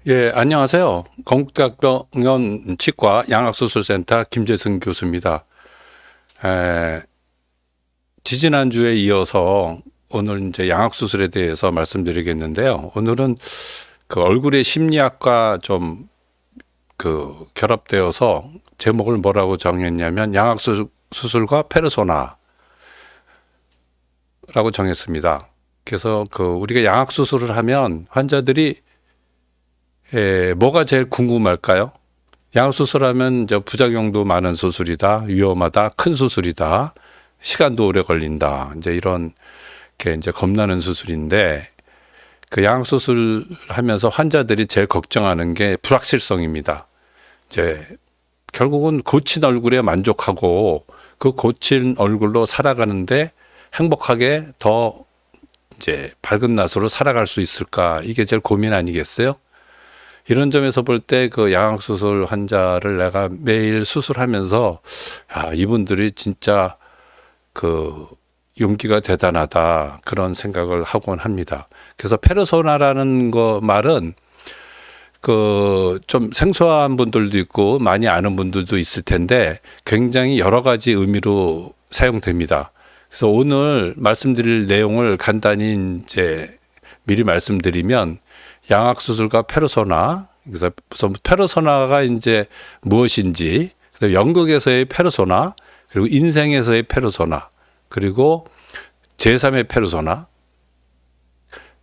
예, 안녕하세요. 건국대학병원 치과 양악수술센터 김재승 교수입니다. 지지난주에 이어서 오늘 이제 양악수술에 대해서 말씀드리겠는데요. 오늘은 그 얼굴의 심리학과 좀 결합되어서 제목을 뭐라고 정했냐면 양악수술과 페르소나라고 정했습니다. 그래서 우리가 양악수술을 하면 환자들이 뭐가 제일 궁금할까요? 양악수술하면 이제 부작용도 많은 수술이다, 위험하다, 큰 수술이다, 시간도 오래 걸린다. 이제 이런 게 이제 겁나는 수술인데 그 양악수술 하면서 환자들이 제일 걱정하는 게 불확실성입니다. 이제 결국은 고친 얼굴에 만족하고 그 고친 얼굴로 살아가는데 행복하게 더 이제 밝은 낯으로 살아갈 수 있을까? 이게 제일 고민 아니겠어요? 이런 점에서 볼 때 그 양악수술 환자를 내가 매일 수술하면서 이분들이 진짜 용기가 대단하다 그런 생각을 하곤 합니다. 그래서 페르소나라는 말은 좀 생소한 분들도 있고 많이 아는 분들도 있을 텐데 굉장히 여러 가지 의미로 사용됩니다. 그래서 오늘 말씀드릴 내용을 간단히 이제 미리 말씀드리면 양악수술과 페르소나, 그래서 페르소나가 이제 무엇인지, 그다음에 연극에서의 페르소나, 그리고 인생에서의 페르소나, 그리고 제3의 페르소나,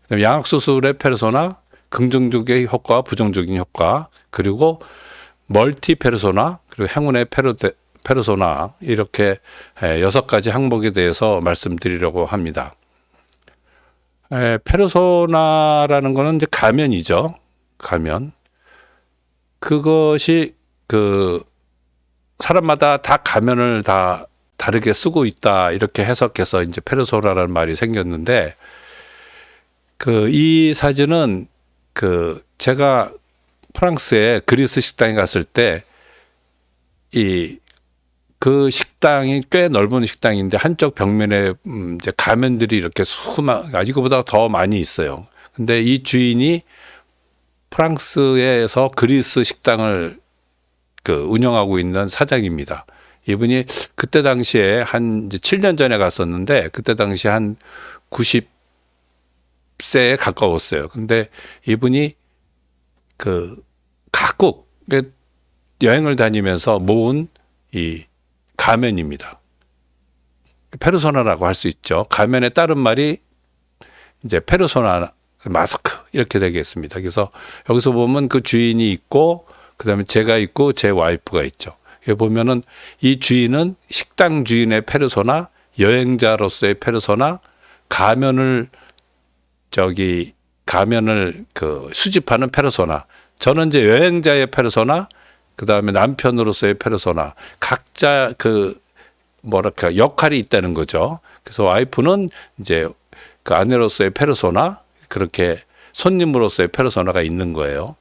그다음에 양악수술의 페르소나, 긍정적인 효과, 부정적인 효과, 그리고 멀티 페르소나, 그리고 행운의 페르소나 이렇게 6가지 항목에 대해서 말씀드리려고 합니다. 페르소나라는 거는 이제 가면이죠. 가면. 그것이 사람마다 다 가면을 다 다르게 쓰고 있다. 이렇게 해석해서 이제 페르소나라는 말이 생겼는데 이 사진은 제가 프랑스에 그리스 식당에 갔을 때 그 식당이 꽤 넓은 식당인데 한쪽 벽면에 이제 가면들이 이렇게 이거보다 더 많이 있어요. 근데 이 주인이 프랑스에서 그리스 식당을 운영하고 있는 사장입니다. 이분이 그때 당시에 이제 7년 전에 갔었는데 그때 당시에 한 90세에 가까웠어요. 근데 이분이 각국 여행을 다니면서 모은 이 가면입니다. 페르소나라고 할 수 있죠. 가면의 다른 말이 이제 페르소나 마스크 이렇게 되겠습니다. 그래서 여기서 보면 그 주인이 있고 그다음에 제가 있고 제 와이프가 있죠. 여기 보면은 이 주인은 식당 주인의 페르소나, 여행자로서의 페르소나, 가면을 수집하는 페르소나. 저는 이제 여행자의 페르소나, 그 다음에 남편으로서의 페르소나, 각자 역할이 있다는 거죠. 그래서 와이프는 이제 아내로서의 페르소나, 그렇게 손님으로서의 페르소나가 있는 거예요.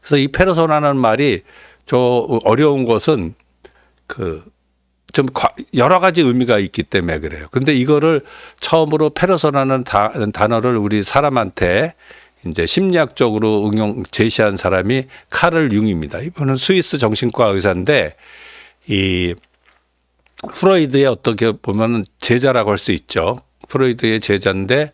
그래서 이 페르소나는 말이 어려운 것은 좀 여러 가지 의미가 있기 때문에 그래요. 근데 이거를 처음으로 페르소나는 단어를 우리 사람한테 이제 심리학적으로 제시한 사람이 카를 융입니다. 이분은 스위스 정신과 의사인데 이 프로이드의 어떻게 보면 제자라고 할 수 있죠. 프로이드의 제자인데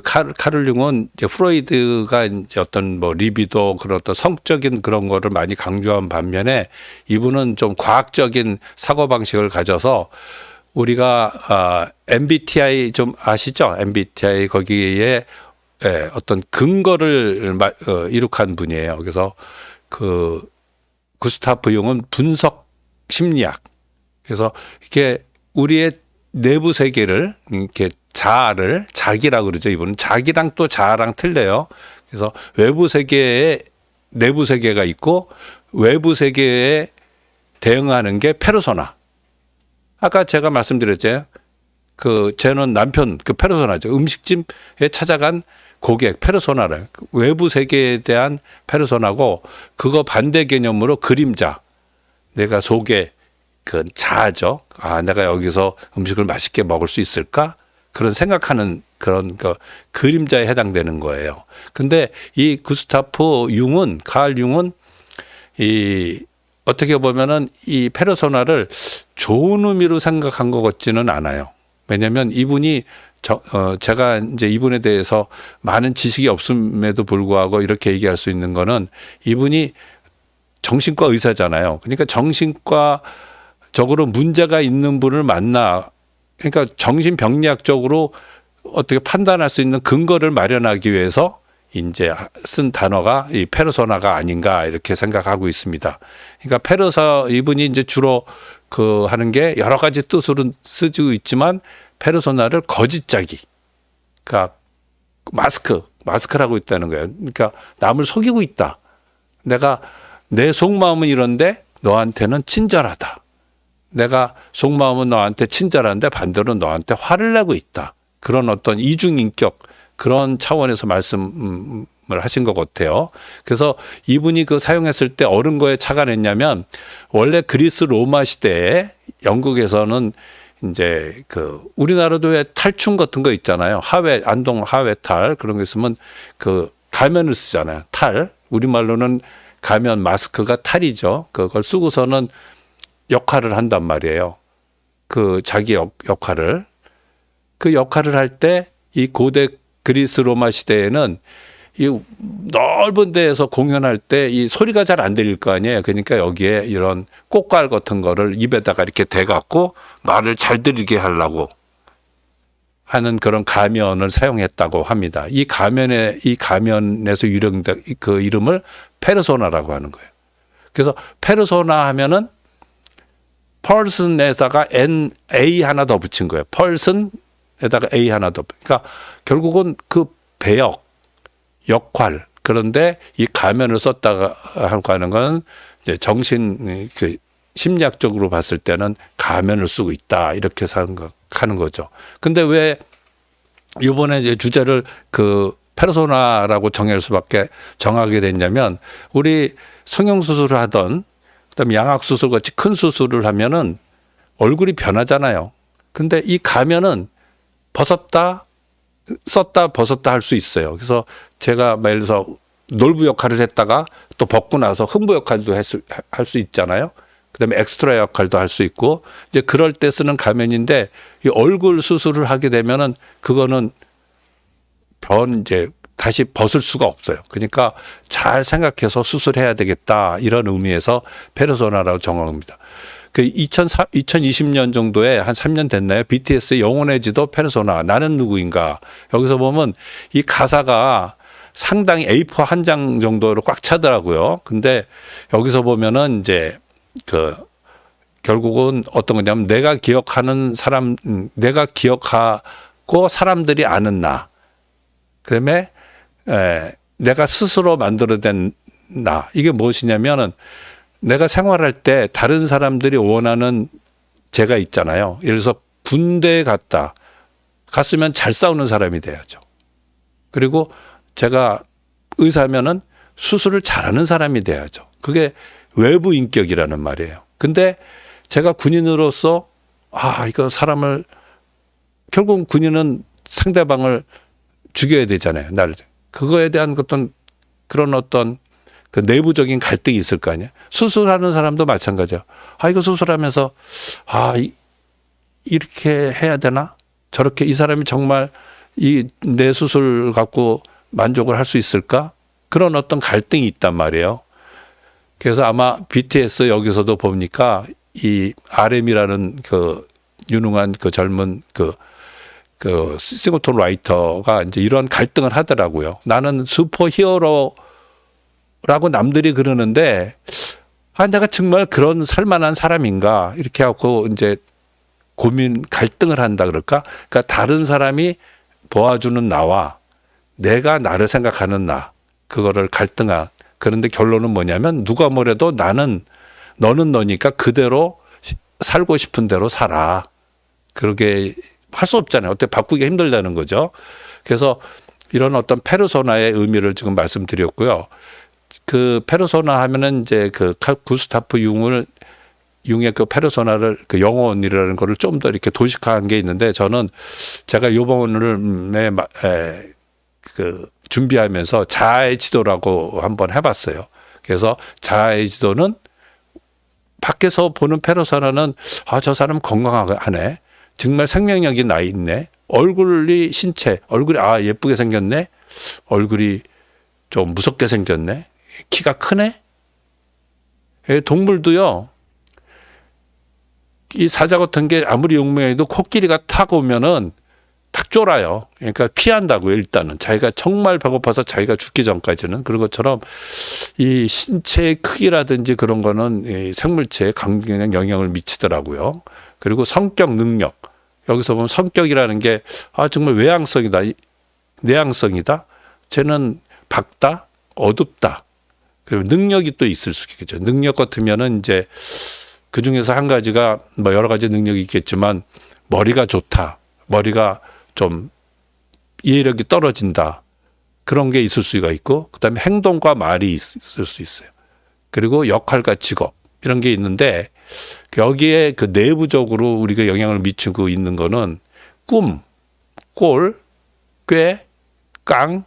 카를 융은 이제 프로이드가 이제 어떤 리비도 그런 어떤 성적인 그런 거를 많이 강조한 반면에 이분은 좀 과학적인 사고 방식을 가져서 우리가 MBTI 좀 아시죠? MBTI 거기에 어떤 근거를 이룩한 분이에요. 그래서 구스타프 융은 분석 심리학. 그래서 이게 우리의 내부 세계를 이렇게 자기라고 그러죠. 이분은 자기랑 또 자아랑 틀려요. 그래서 외부 세계에 내부 세계가 있고 외부 세계에 대응하는 게 페르소나. 아까 제가 말씀드렸죠. 쟤는 남편 페르소나죠. 음식집에 찾아간 고객 페르소나를 외부 세계에 대한 페르소나고 그거 반대 개념으로 그림자. 내가 속에 자아죠. 내가 여기서 음식을 맛있게 먹을 수 있을까? 그런 생각하는 그런 그 그림자에 해당되는 거예요. 근데 이 구스타프 융은 카를 융은 이 어떻게 보면은 이 페르소나를 좋은 의미로 생각한 것 같지는 않아요. 왜냐하면 이분이 제가 이제 이분에 대해서 많은 지식이 없음에도 불구하고 이렇게 얘기할 수 있는 거는 이분이 정신과 의사잖아요. 그러니까 정신과적으로 문제가 있는 분을 만나, 그러니까 정신병리학적으로 어떻게 판단할 수 있는 근거를 마련하기 위해서 이제 쓴 단어가 이 페르소나가 아닌가 이렇게 생각하고 있습니다. 그러니까 이분이 이제 주로 그 하는 게 여러 가지 뜻으로 쓰고 있지만 페르소나를 거짓짜기, 그러니까 마스크라고 있다는 거예요. 그러니까 남을 속이고 있다. 내 속마음은 이런데 너한테는 친절하다. 내가 속마음은 너한테 친절한데 반대로 너한테 화를 내고 있다. 그런 어떤 이중인격, 그런 차원에서 말씀을 하신 것 같아요. 그래서 이분이 그 사용했을 때 어른 거에 차가 냈냐면 원래 그리스 로마 시대에 영국에서는 이제 그 우리나라도 왜 탈춤 같은 거 있잖아요. 안동 하회탈 그런 거 있으면 그 가면을 쓰잖아요. 우리말로는 가면 마스크가 탈이죠. 그걸 쓰고서는 역할을 한단 말이에요. 그 자기 역할을. 그 역할을 할 때 이 고대 그리스 로마 시대에는 이 넓은 데에서 공연할 때 이 소리가 잘 안 들릴 거 아니에요. 그러니까 여기에 이런 꽃갈 같은 거를 입에다가 이렇게 대갖고 말을 잘 들리게 하려고 하는 그런 가면을 사용했다고 합니다. 이 가면에서 유령된 그 이름을 페르소나라고 하는 거예요. 그래서 페르소나 하면은 person에다가 A 하나 더 붙인 거예요. person에다가 A 하나 더. 그러니까 결국은 그 역할. 그런데 이 가면을 썼다가 하는 건 이제 심리학적으로 봤을 때는 가면을 쓰고 있다. 이렇게 생각하는 거죠. 근데 왜 이번에 이제 주제를 그 페르소나라고 정하게 됐냐면 우리 성형수술을 하던 그다음에 양악수술 같이 큰 수술을 하면은 얼굴이 변하잖아요. 근데 이 가면은 썼다 벗었다 할 수 있어요. 그래서 제가 예를 들어서 놀부 역할을 했다가 또 벗고 나서 흥부 역할도 할 수 있잖아요. 그다음에 엑스트라 역할도 할 수 있고 이제 그럴 때 쓰는 가면인데 이 얼굴 수술을 하게 되면은 그거는 이제 다시 벗을 수가 없어요. 그러니까 잘 생각해서 수술해야 되겠다 이런 의미에서 페르소나라고 정합니다. 그 2020년 정도에 한 3년 됐나요? BTS의 영혼의 지도 페르소나, 나는 누구인가. 여기서 보면 이 가사가 상당히 A4 한 장 정도로 꽉 차더라고요. 근데 여기서 보면은 이제 결국은 어떤 거냐면 내가 기억하고 사람들이 아는 나. 그다음에 내가 스스로 만들어낸 나. 이게 무엇이냐면은 내가 생활할 때 다른 사람들이 원하는 제가 있잖아요. 예를 들어서 군대에 갔으면 잘 싸우는 사람이 돼야죠. 그리고 제가 의사면은 수술을 잘하는 사람이 돼야죠. 그게 외부 인격이라는 말이에요. 근데 제가 군인으로서 이거 사람을 결국 군인은 상대방을 죽여야 되잖아요. 그거에 대한 그런 어떤 그 내부적인 갈등이 있을 거 아니에요. 수술하는 사람도 마찬가지예요. 이거 수술하면서 이렇게 해야 되나? 저렇게 이 사람이 정말 내 수술 갖고 만족을 할 수 있을까? 그런 어떤 갈등이 있단 말이에요. 그래서 아마 BTS 여기서도 보니까 이 RM이라는 그 유능한 그 젊은 그 싱어송라이터가 이제 이런 갈등을 하더라고요. 나는 슈퍼히어로라고 남들이 그러는데 내가 정말 그런 살만한 사람인가 이렇게 하고 이제 갈등을 한다 그럴까? 그러니까 다른 사람이 보아주는 나와 내가 나를 생각하는 나 그거를 갈등한. 그런데 결론은 뭐냐면 누가 뭐래도 너는 너니까 그대로 살고 싶은 대로 살아. 그러게 할 수 없잖아요. 어떻게 바꾸기 힘들다는 거죠. 그래서 이런 어떤 페르소나의 의미를 지금 말씀드렸고요. 그 페르소나 하면은 이제 그 구스타프 융을 융의 그 페르소나를 그 영혼이라는 거를 좀 더 이렇게 도식화한 게 있는데 저는 제가 요번에 그 준비하면서 자아의 지도라고 한번 해봤어요. 그래서 자아의 지도는 밖에서 보는 페르소나는 저 사람 건강하네. 정말 생명력이 나 있네. 얼굴이 신체, 얼굴이 예쁘게 생겼네. 얼굴이 좀 무섭게 생겼네. 키가 크네. 동물도요. 이 사자 같은 게 아무리 용맹해도 코끼리가 타고 오면은 탁 쫄아요. 그러니까 피한다고요. 일단은 자기가 정말 배고파서 자기가 죽기 전까지는. 그런 것처럼 이 신체의 크기라든지 그런 거는 이 생물체에 강경한 영향을 미치더라고요. 그리고 성격 능력. 여기서 보면 성격이라는 게 정말 외향성이다, 내향성이다. 쟤는 밝다, 어둡다. 그리고 능력이 또 있을 수 있겠죠. 능력 같으면은 이제 그 중에서 한 가지가 뭐 여러 가지 능력이 있겠지만 머리가 좋다, 머리가 좀 이해력이 떨어진다. 그런 게 있을 수가 있고, 그다음에 행동과 말이 있을 수 있어요. 그리고 역할과 직업 이런 게 있는데 여기에 그 내부적으로 우리가 영향을 미치고 있는 거는 꿈, 꼴, 꾀, 깡,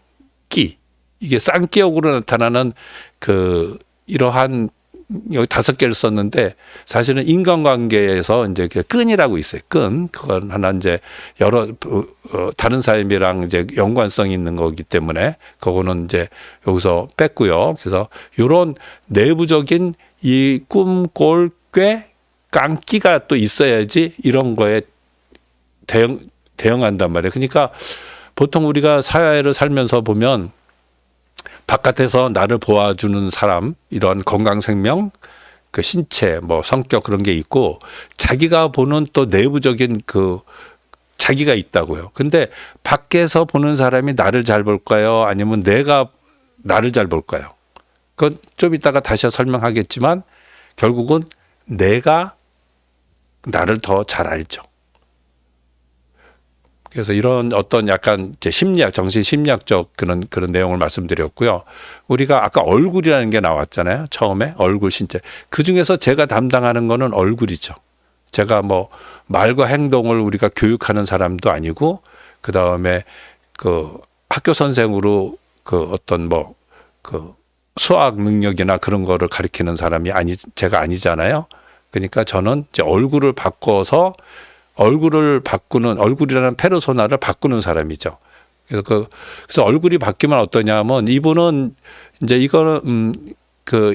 끼. 이게 쌍기역으로 나타나는 그 이러한 여기 5개를 썼는데 사실은 인간관계에서 이제 끈이라고 있어요. 끈. 그건 하나 이제 여러 다른 사람이랑 이제 연관성이 있는 거기 때문에 그거는 이제 여기서 뺐고요. 그래서 이런 내부적인 이 꿈, 꼴, 꾀, 깡기가 또 있어야지 이런 거에 대응한단 말이에요. 그러니까 보통 우리가 사회를 살면서 보면 바깥에서 나를 보아주는 사람, 이런 건강 생명, 그 신체, 뭐 성격 그런 게 있고 자기가 보는 또 내부적인 그 자기가 있다고요. 근데 밖에서 보는 사람이 나를 잘 볼까요? 아니면 내가 나를 잘 볼까요? 그건 좀 이따가 다시 설명하겠지만 결국은 내가 나를 더 잘 알죠. 그래서 이런 어떤 약간 이제 심리학, 정신 심리학적 그런 내용을 말씀드렸고요. 우리가 아까 얼굴이라는 게 나왔잖아요. 처음에 얼굴 신체. 그 중에서 제가 담당하는 거는 얼굴이죠. 제가 뭐 말과 행동을 우리가 교육하는 사람도 아니고 그 다음에 그 학교 선생으로 그 어떤 뭐 그 수학 능력이나 그런 거를 가르치는 사람이 제가 아니잖아요. 그러니까 저는 이제 얼굴을 바꿔서 얼굴을 바꾸는, 얼굴이라는 페르소나를 바꾸는 사람이죠. 그래서 얼굴이 바뀌면 어떠냐면 이분은 이제 이거는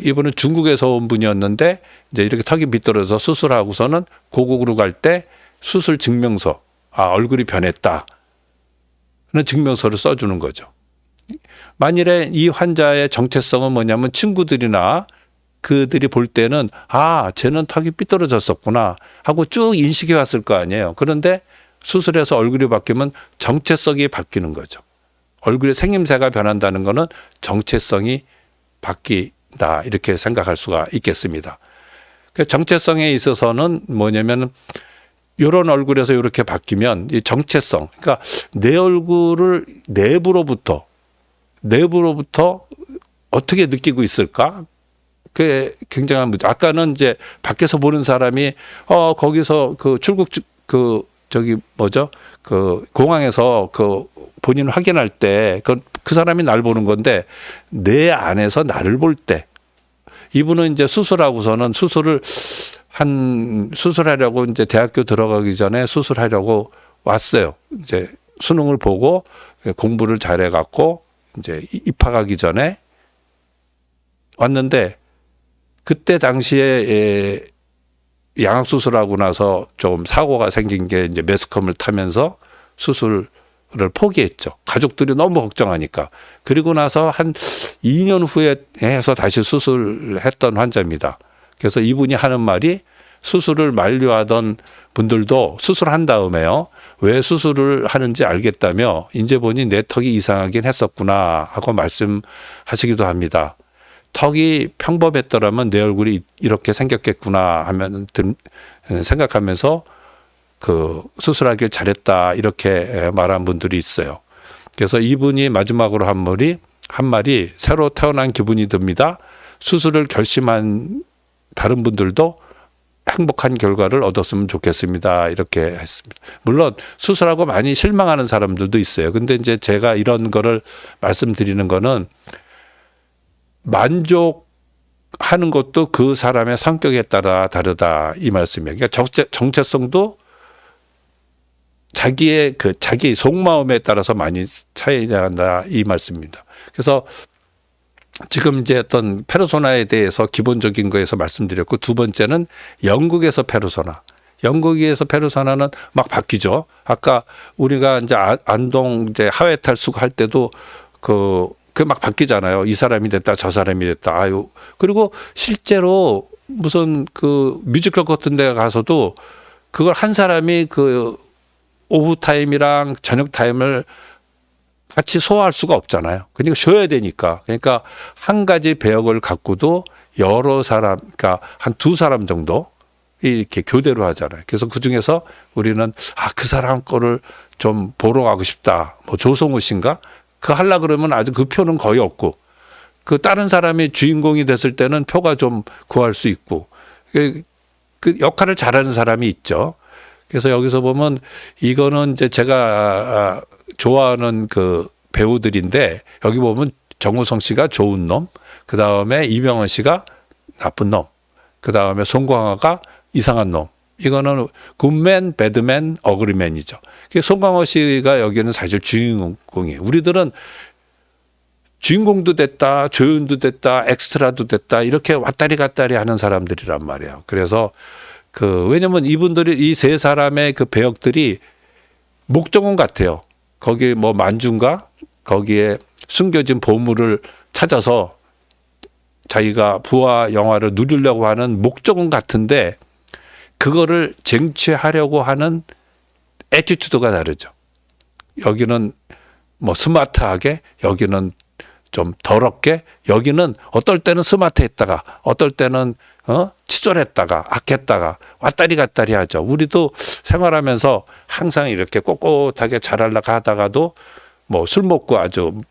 이분은 중국에서 온 분이었는데 이제 이렇게 턱이 비뚤어서 수술하고서는 고국으로 갈 때 수술 증명서, 얼굴이 변했다. 는 증명서를 써주는 거죠. 만일에 이 환자의 정체성은 뭐냐면 친구들이나 그들이 볼 때는 쟤는 턱이 삐뚤어졌었구나 하고 쭉 인식해 왔을 거 아니에요. 그런데 수술해서 얼굴이 바뀌면 정체성이 바뀌는 거죠. 얼굴의 생김새가 변한다는 거는 정체성이 바뀐다 이렇게 생각할 수가 있겠습니다. 정체성에 있어서는 뭐냐면 이런 얼굴에서 이렇게 바뀌면 이 정체성, 그러니까 내 얼굴을 내부로부터 어떻게 느끼고 있을까? 그게 굉장한 문제. 아까는 이제 밖에서 보는 사람이 거기서 그 출국 공항에서 그 본인 확인할 때 그 사람이 날 보는 건데 내 안에서 나를 볼 때 이분은 이제 수술하고서는 수술하려고 이제 대학교 들어가기 전에 수술하려고 왔어요. 이제 수능을 보고 공부를 잘해 갖고 이제 입학하기 전에 왔는데 그때 당시에 양악수술하고 나서 좀 사고가 생긴 게 이제 매스컴을 타면서 수술을 포기했죠. 가족들이 너무 걱정하니까. 그리고 나서 한 2년 후에 해서 다시 수술했던 환자입니다. 그래서 이분이 하는 말이 수술을 만료하던 분들도 수술한 다음에요. 왜 수술을 하는지 알겠다며 이제 보니 내 턱이 이상하긴 했었구나 하고 말씀하시기도 합니다. 턱이 평범했더라면 내 얼굴이 이렇게 생겼겠구나 하면 생각하면서 그 수술하길 잘했다 이렇게 말한 분들이 있어요. 그래서 이분이 마지막으로 한 말이 새로 태어난 기분이 듭니다. 수술을 결심한 다른 분들도 행복한 결과를 얻었으면 좋겠습니다. 이렇게 했습니다. 물론 수술하고 많이 실망하는 사람들도 있어요. 근데 이제 제가 이런 거를 말씀드리는 거는 만족하는 것도 그 사람의 성격에 따라 다르다 이 말씀이에요. 그러니까 정체성도 자기의 속마음에 따라서 많이 차이가 난다 이 말씀입니다. 그래서 지금 이제 어떤 페르소나에 대해서 기본적인 거에서 말씀드렸고, 두 번째는 영국에서 페르소나. 영국에서 페르소나는 막 바뀌죠. 아까 우리가 이제 안동 이제 하회탈숙 할 때도 그게 막 바뀌잖아요. 이 사람이 됐다, 저 사람이 됐다. 아유. 그리고 실제로 무슨 그 뮤지컬 같은 데 가서도 그걸 한 사람이 그 오후 타임이랑 저녁 타임을 같이 소화할 수가 없잖아요. 그러니까 쉬어야 되니까. 그러니까 한 가지 배역을 갖고도 여러 사람, 그러니까 한 두 사람 정도 이렇게 교대로 하잖아요. 그래서 그 중에서 우리는 그 사람 거를 좀 보러 가고 싶다. 뭐 조성우 씨인가? 그거 하려 그러면 아주 그 표는 거의 없고, 그 다른 사람이 주인공이 됐을 때는 표가 좀 구할 수 있고, 그 역할을 잘하는 사람이 있죠. 그래서 여기서 보면 이거는 이제 제가 좋아하는 그 배우들인데, 여기 보면 정우성 씨가 좋은 놈, 그 다음에 이병헌 씨가 나쁜 놈, 그 다음에 송강호가 이상한 놈. 이거는 굿맨, 배드맨, 어그리맨이죠. 송강호 씨가 여기는 사실 주인공이에요. 우리들은 주인공도 됐다, 조연도 됐다, 엑스트라도 됐다, 이렇게 왔다리 갔다리 하는 사람들이란 말이에요. 그래서 왜냐면 이분들이 이 세 사람의 그 배역들이 목적은 같아요. 거기 뭐 만주인가? 거기에 숨겨진 보물을 찾아서 자기가 부와 영화를 누리려고 하는 목적은 같은데, 그거를 쟁취하려고 하는 애티튜드가 다르죠. 여기는 뭐 스마트하게, 여기는 좀 더럽게, 여기는 어떨 때는 스마트했다가 어떨 때는 치졸했다가 악했다가 왔다리 갔다리 하죠. 우리도 생활하면서 항상 이렇게 꼿꼿하게 잘하려고 하다가도 뭐 술 먹고 아주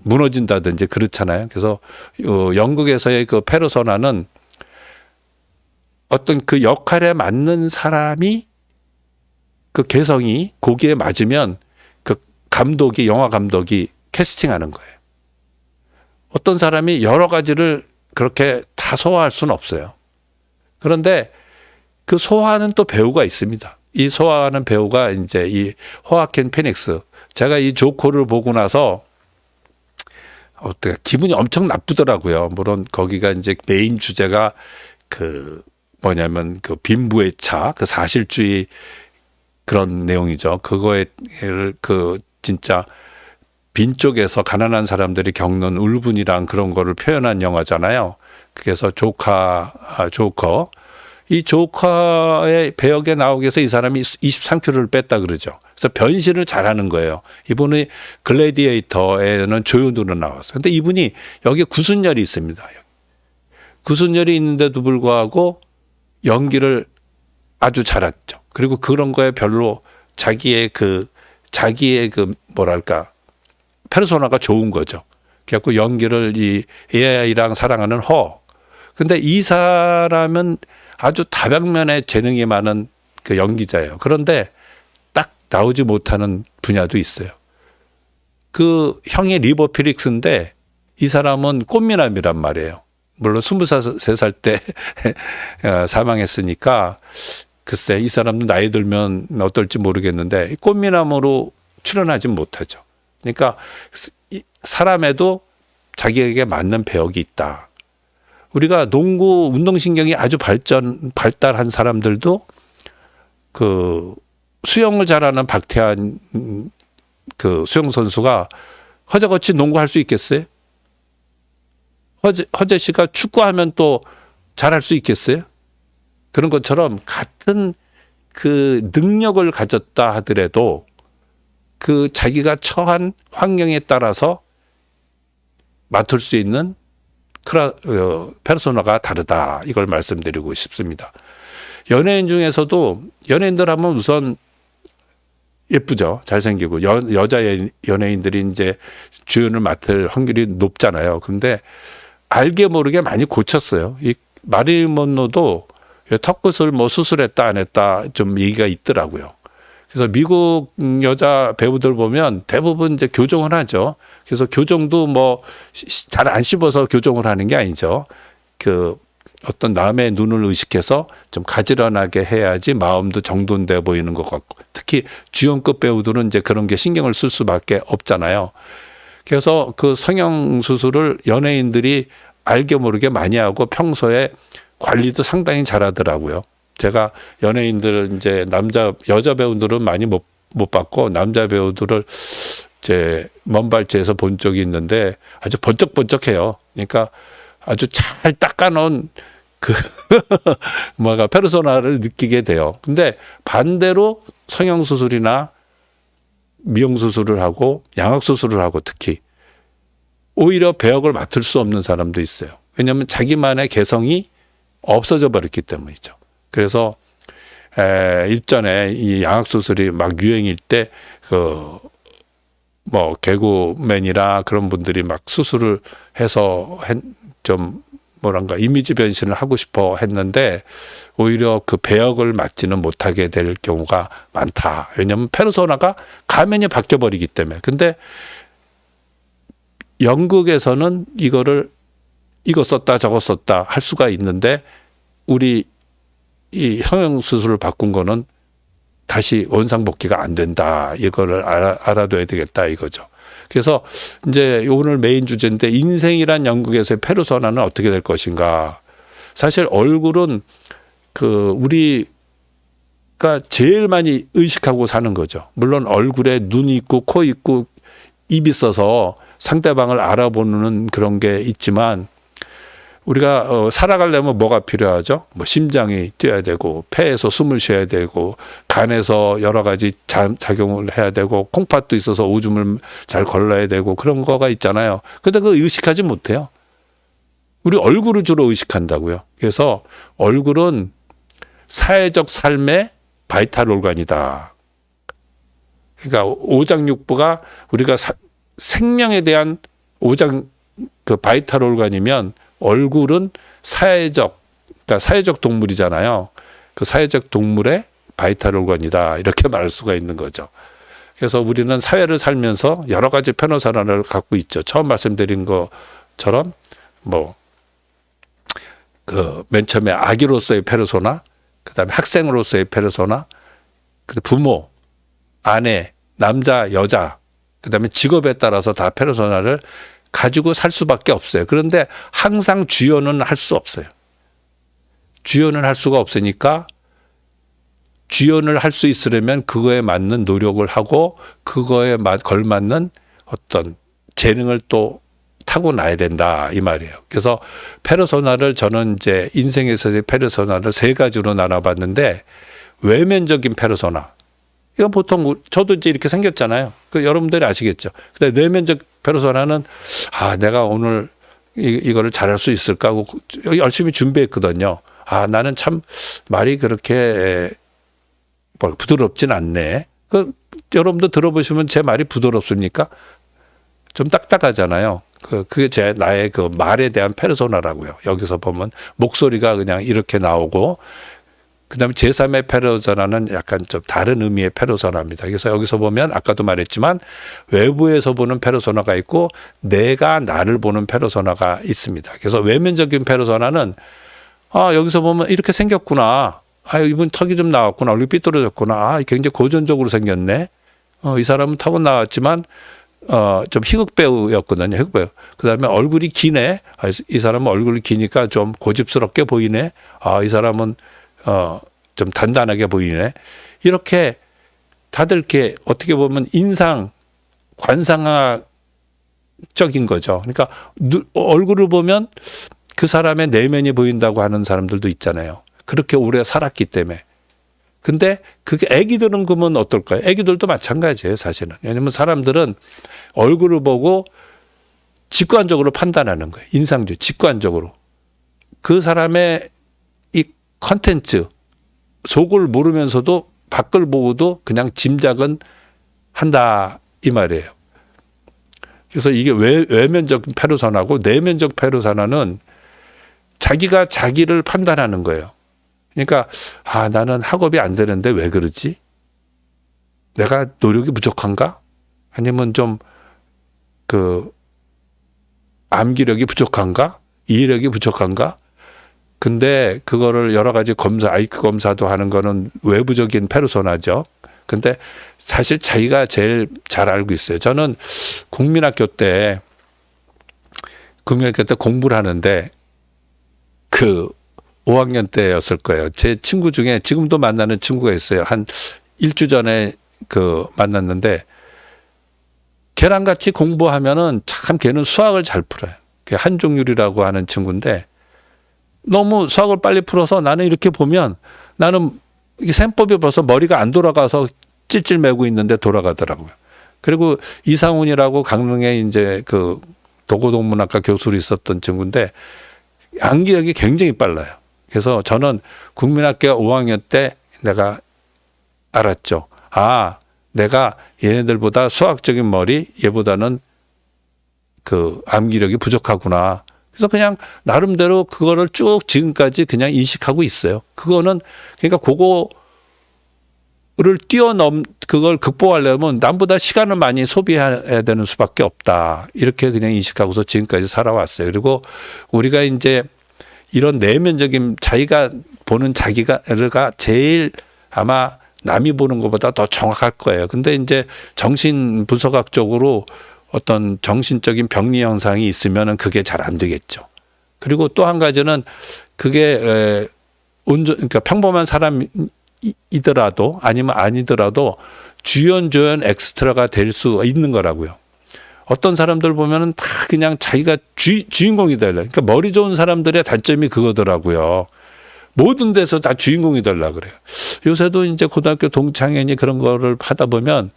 무너진다든지 그렇잖아요. 그래서 영국에서의 그 페르소나는 어떤 그 역할에 맞는 사람이, 그 개성이 거기에 맞으면 그 감독이, 영화 감독이 캐스팅하는 거예요. 어떤 사람이 여러 가지를 그렇게 다 소화할 수는 없어요. 그런데 그 소화하는 또 배우가 있습니다. 이 소화하는 배우가 이제 이 호아킨 피닉스. 제가 이 조커를 보고 나서 기분이 엄청 나쁘더라고요. 물론 거기가 이제 메인 주제가 그 빈부의 차, 그 사실주의 그런 내용이죠. 그거에 진짜 빈 쪽에서 가난한 사람들이 겪는 울분이랑 그런 거를 표현한 영화잖아요. 그래서 조커. 이 조커의 배역에 나오기 위해서 이 사람이 23kg를 뺐다 그러죠. 그래서 변신을 잘하는 거예요. 이분이 글래디에이터에는 조연으로 나왔어요. 근데 이분이 여기에 구순열이 있습니다. 구순열이 있는데도 불구하고 연기를 아주 잘했죠. 그리고 그런 거에 별로 자기의 뭐랄까 페르소나가 좋은 거죠. 그래갖고 연기를 이 AI랑 사랑하는 허. 근데 이 사람은 아주 다방면에 재능이 많은 그 연기자예요. 그런데 딱 나오지 못하는 분야도 있어요. 그 형이 리버 피릭스인데 이 사람은 꽃미남이란 말이에요. 물론 23살 때 사망했으니까 글쎄 이 사람도 나이 들면 어떨지 모르겠는데 꽃미남으로 출연하지 못하죠. 그러니까 사람에도 자기에게 맞는 배역이 있다. 우리가 농구 운동신경이 아주 발달한 사람들도 그 수영을 잘하는 박태환 그 수영 선수가 허재같이 농구할 수 있겠어요? 허재 씨가 축구하면 또 잘할 수 있겠어요? 그런 것처럼 같은 그 능력을 가졌다 하더라도 그 자기가 처한 환경에 따라서 맡을 수 있는 페르소나가 다르다. 이걸 말씀드리고 싶습니다. 연예인 중에서도 연예인들 하면 우선 예쁘죠. 잘생기고 여자 연예인들이 이제 주연을 맡을 확률이 높잖아요. 근데 알게 모르게 많이 고쳤어요. 이 마릴린 먼로도 턱끝을 뭐 수술했다 안 했다 좀 얘기가 있더라고요. 그래서 미국 여자 배우들 보면 대부분 이제 교정을 하죠. 그래서 교정도 뭐 잘 안 씹어서 교정을 하는 게 아니죠. 그 어떤 남의 눈을 의식해서 좀 가지런하게 해야지 마음도 정돈돼 보이는 것 같고, 특히 주연급 배우들은 이제 그런 게 신경을 쓸 수밖에 없잖아요. 그래서 그 성형 수술을 연예인들이 알게 모르게 많이 하고 평소에 관리도 상당히 잘하더라고요. 제가 연예인들 이제 여자 배우들은 많이 못 봤고, 남자 배우들을 이제 먼 발치에서 본 적이 있는데 아주 번쩍번쩍해요. 그러니까 아주 잘 닦아놓은 그 뭐가 페르소나를 느끼게 돼요. 근데 반대로 성형 수술이나 미용 수술을 하고 양악 수술을 하고 특히 오히려 배역을 맡을 수 없는 사람도 있어요. 왜냐하면 자기만의 개성이 없어져 버렸기 때문이죠. 그래서 일전에 이 양악 수술이 막 유행일 때 뭐 개그맨이나 그런 분들이 막 수술을 해서 좀 뭐란가 이미지 변신을 하고 싶어 했는데 오히려 그 배역을 맡지는 못하게 될 경우가 많다. 왜냐하면 페르소나가 가면이 바뀌어 버리기 때문에. 근데 연극에서는 이거 썼다 저거 썼다 할 수가 있는데 우리 이 성형 수술을 바꾼 거는 다시 원상복귀가 안 된다. 이거를 알아둬야 되겠다 이거죠. 그래서 이제 오늘 메인 주제인데 인생이란 연극에서의 페르소나는 어떻게 될 것인가. 사실 얼굴은 우리가 제일 많이 의식하고 사는 거죠. 물론 얼굴에 눈이 있고 코 있고 입이 있어서 상대방을 알아보는 그런 게 있지만 우리가 살아가려면 뭐가 필요하죠? 뭐 심장이 뛰어야 되고 폐에서 숨을 쉬어야 되고 간에서 여러 가지 작용을 해야 되고 콩팥도 있어서 오줌을 잘 걸러야 되고 그런 거가 있잖아요. 근데 그거 의식하지 못해요. 우리 얼굴을 주로 의식한다고요. 그래서 얼굴은 사회적 삶의 바이탈 올간이다. 그러니까 오장육부가 우리가 생명에 대한 바이탈 올간이면 얼굴은 그러니까 사회적 동물이잖아요. 그 사회적 동물의 바이탈 올간이다. 이렇게 말할 수가 있는 거죠. 그래서 우리는 사회를 살면서 여러 가지 페르소나를 갖고 있죠. 처음 말씀드린 것처럼 맨 처음에 아기로서의 페르소나, 그다음에 학생으로서의 페르소나, 부모, 아내, 남자, 여자, 그다음에 직업에 따라서 다 페르소나를 가지고 살 수밖에 없어요. 그런데 항상 주연은 할 수 없어요. 주연은 할 수가 없으니까 주연을 할 수 있으려면 그거에 맞는 노력을 하고 그거에 걸맞는 어떤 재능을 또 타고나야 된다 이 말이에요. 그래서 페르소나를 저는 이제 인생에서의 페르소나를 세 가지로 나눠봤는데 외면적인 페르소나. 이건 보통 저도 이제 이렇게 생겼잖아요. 여러분들이 아시겠죠. 근데 내면적 페르소나는 내가 오늘 이거를 잘할 수 있을까 하고 열심히 준비했거든요. 나는 참 말이 그렇게 부드럽진 않네. 여러분도 들어보시면 제 말이 부드럽습니까? 좀 딱딱하잖아요. 그게 나의 그 말에 대한 페르소나라고요. 여기서 보면 목소리가 그냥 이렇게 나오고 그다음에 제3의 페르소나는 약간 좀 다른 의미의 페르소나입니다. 그래서 여기서 보면 아까도 말했지만 외부에서 보는 페르소나가 있고 내가 나를 보는 페르소나가 있습니다. 그래서 외면적인 페르소나는 여기서 보면 이렇게 생겼구나. 이분 턱이 좀 나왔구나. 얼굴이 삐뚤어졌구나. 굉장히 고전적으로 생겼네. 이 사람은 턱은 나왔지만 좀 희극 배우였거든요. 희극 배우. 그다음에 얼굴이 기네. 이 사람은 얼굴이 기니까 좀 고집스럽게 보이네. 이 사람은 좀 단단하게 보이네. 이렇게 다들 이렇게 어떻게 보면 관상학적인 거죠. 그러니까 얼굴을 보면 그 사람의 내면이 보인다고 하는 사람들도 있잖아요. 그렇게 오래 살았기 때문에. 근데 그게 애기들은 그러면 어떨까요? 애기들도 마찬가지예요, 사실은. 왜냐하면 사람들은 얼굴을 보고 직관적으로 판단하는 거예요. 인상주의, 직관적으로. 그 사람의 이 컨텐츠, 속을 모르면서도 밖을 보고도 그냥 짐작은 한다 이 말이에요. 그래서 이게 외면적 페르소나고 내면적 페르소나는 자기가 자기를 판단하는 거예요. 그러니까 나는 학업이 안 되는데 왜 그러지? 내가 노력이 부족한가? 아니면 좀 암기력이 부족한가? 이해력이 부족한가? 근데 그거를 여러 가지 검사, 아이큐 검사도 하는 거는 외부적인 페르소나죠. 근데 사실 자기가 제일 잘 알고 있어요. 저는 국민학교 때 공부를 하는데 5학년 때였을 거예요. 제 친구 중에 지금도 만나는 친구가 있어요. 한 일주 전에 만났는데 걔랑 같이 공부하면은 참 걔는 수학을 잘 풀어요. 한종률이라고 하는 친구인데 너무 수학을 빨리 풀어서 나는 이렇게 보면 나는 이 셈법이 벌써 머리가 안 돌아가서 찔찔 매고 있는데 돌아가더라고요. 그리고 이상훈이라고 강릉에 이제 도고동문학과 교수로 있었던 친구인데 암기력이 굉장히 빨라요. 그래서 저는 국민학교 5학년 때 내가 알았죠. 내가 얘네들보다 수학적인 머리, 얘보다는 암기력이 부족하구나. 그래서 그냥 나름대로 그거를 쭉 지금까지 그냥 인식하고 있어요. 그거는 그러니까 그걸 극복하려면 남보다 시간을 많이 소비해야 되는 수밖에 없다. 이렇게 그냥 인식하고서 지금까지 살아왔어요. 그리고 우리가 이제 이런 내면적인 자기가 보는 자기가 제일 아마 남이 보는 것보다 더 정확할 거예요. 근데 이제 정신분석학적으로 어떤 정신적인 병리 현상이 있으면은 그게 잘 안 되겠죠. 그리고 또 한 가지는 그게 그러니까 평범한 사람이더라도 아니면 아니더라도 주연조연 엑스트라가 될 수 있는 거라고요. 어떤 사람들 보면은 다 그냥 자기가 주인공이 되려. 그러니까 머리 좋은 사람들의 단점이 그거더라고요. 모든 데서 다 주인공이 되려 그래요. 요새도 이제 고등학교 동창회니 그런 거를 하다 보면